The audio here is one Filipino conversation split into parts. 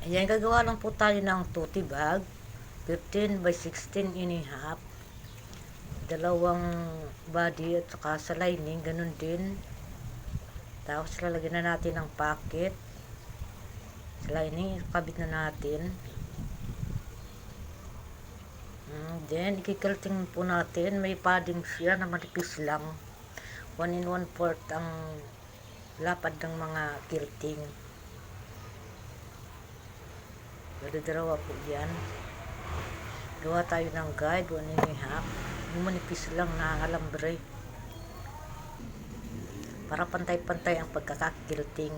Ayan, gagawa lang po tayo ng tote bag. 15 by 16 and a half. Dalawang body at saka sa lining, ganun din. Tapos lalagyan na natin ng pocket. Sa lining, kabit na natin. Then, ikikalting po natin. May padding siya na manipis lang. 1 and 1/4 ang lapad ng mga kilting. Dalawa po yan. Gawa tayo ng guide, 1 and a half. Yung manipis lang na alambre. Para pantay-pantay ang pagkakakilting.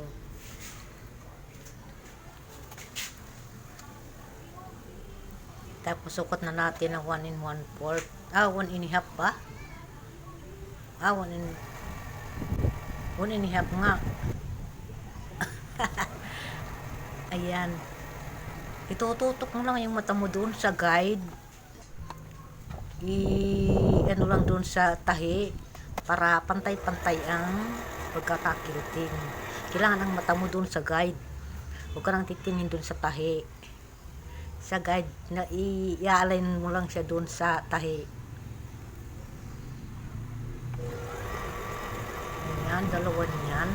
Tapos sukat na natin ang 1 and 1/4. 1 and a half ba? 1 and a half nga. Ayan. Itututok mo lang yung mata mo doon sa guide. Ano lang doon sa tahi para pantay-pantay ang pagkakakilting. Kailangan ang mata mo doon sa guide. Huwag ka nang titingin doon sa tahi. Sa guide, na i-align mo lang siya doon sa tahi. Ayan, dalawa niyan.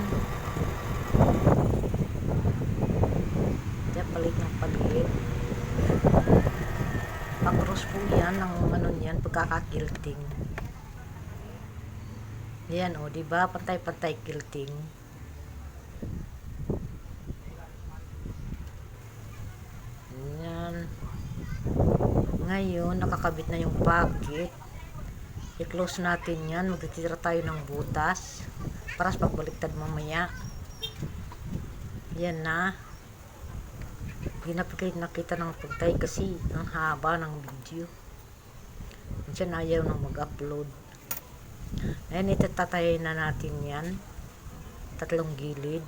Kaya palit ng palit. Pag-cross po yan ng ano niyan, pagkakakilting. Ayan o, diba? Pantay-pantay kilting. Ayan. Ngayon, nakakabit na yung pocket. I-close natin yan. Magtitira tayo ng butas. Para sa pagbaliktad mamaya. Yan na. Hindi na nakita ng pagtay kasi ang haba ng video. Diyan ayaw nang mag-upload. Ayan, itatatayin na natin yan. 3 gilid.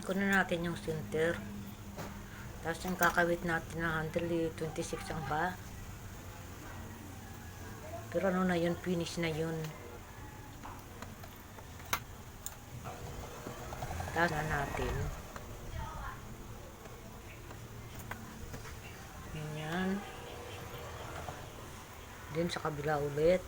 Kunin natin yung center. Tapos yung kakawit natin na handle 26 ang ba. Pero ano na yun, finish na yun. Tapos na natin. Ganyan. Then sa kabila ulit.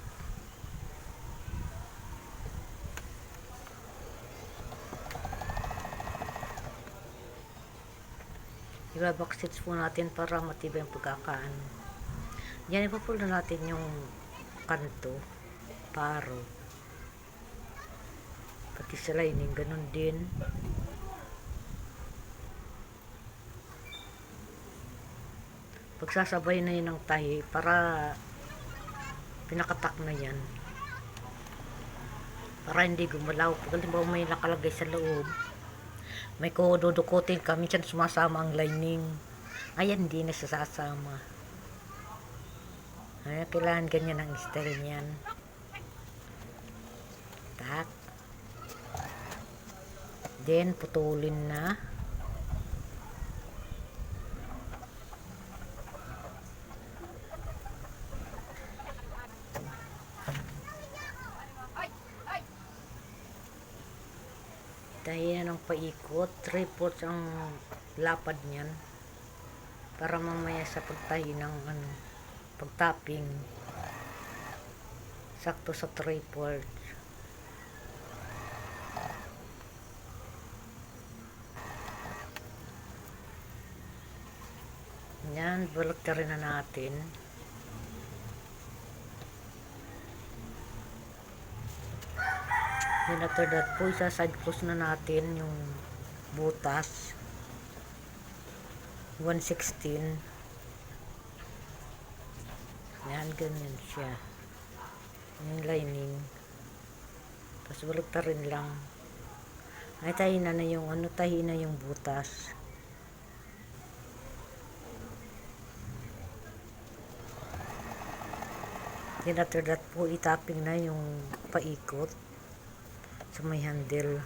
Iba-back stitch po natin para matibay ang pagkakaan. Yan, ipapull na natin yung kanto, paro. Pati sa lining, ganun din. Pagsasabay na yun ng tahi para pinakatak na yan. Para hindi gumalaw. Pag halimbawa may nakalagay sa loob, may kududukutin ka, minsan sumasama ang lining. Ayan, hindi na sasama. Ay, kailangan ganyan ang style niyan. Tak. Then, putulin na. Dahil ng paikot, 3/4 ang lapad niyan para mamaya sa pagtahi ng pagtapping sakto sa 3/4. Yan, balagtarin na natin. Then after that po, isa side close na natin yung butas. 1/16. Yan, ganyan siya. Yung lining. Tapos balagtarin lang. Ay, tahi na yung butas. Then after that po, itapping na yung paikot sa may handle.